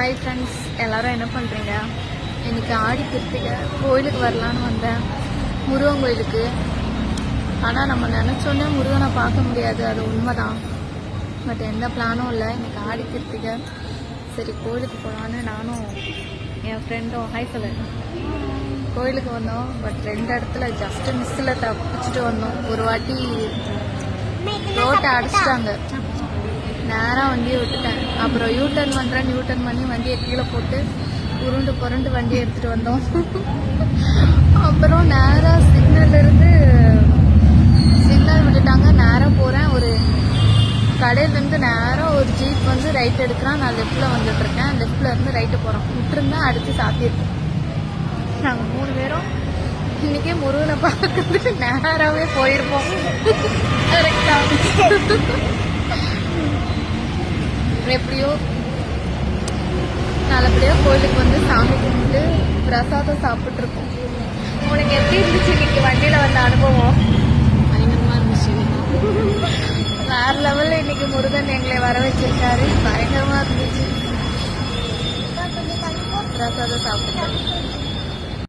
Hi friends, எல்லோரும் என்ன பண்ணுறீங்க? இன்றைக்கி ஆடி கிருத்திகை கோயிலுக்கு வரலான்னு வந்தேன், முருகன் கோயிலுக்கு. ஆனால் நம்ம நினச்சோன்னே முருகனை பார்க்க முடியாது, அது உண்மைதான். பட் எந்த பிளானும் இல்லை. இன்றைக்கி ஆடி கிருத்திகை, சரி கோயிலுக்கு போகலான்னு நானும் என் ஃப்ரெண்டும் ஹாய் சொல்லுங்க கோயிலுக்கு வந்தோம். பட் 2 இடத்துல ஜஸ்ட்டு மிஸ்ஸில் தப்பிச்சுட்டு வந்தோம். ஒரு வாட்டி ரோட்டை அடிச்சிட்டாங்க, நேராக வண்டியை விட்டுட்டேன். அப்புறம் யூட்டர்ன் பண்ணுறேன், யூட்டர்ன் பண்ணி வண்டியை கீழே போட்டு புரண்டு வண்டியை எடுத்துகிட்டு வந்தோம். அப்புறம் நேராக சிக்னல்லேருந்து சிக்னல் விட்டுட்டாங்க, நேராக போகிறேன். ஒரு கடையிலேருந்து நேராக ஒரு ஜீப் வந்து ரைட் எடுக்கிறான், நான் லெஃப்டில் வந்துட்டுருக்கேன். லெஃப்டில் இருந்து ரைட்டு போகிறோம், விட்டுருந்தா அடுத்து சாத்தியிருக்கேன். நாங்கள் 3 பேரும் இன்றைக்கே முருகனை பார்க்கறதுக்கு நேராகவே போயிருப்போம். கரெக்டாக எப்படியோ நல்லபடியாக கோயிலுக்கு வந்து சாமி கும்பிட்டு பிரசாதம் சாப்பிட்ருக்கோம். உனக்கு எப்படி இருந்துச்சு இன்னைக்கு வண்டியில் வந்த அனுபவம்? பயங்கரமாக இருந்துச்சு. வேறு லெவலில் இன்னைக்கு முருகன் எங்களை வர வச்சிருக்காரு, பயங்கரமாக இருந்துச்சு. பிரசாதம் சாப்பிட்டேன்.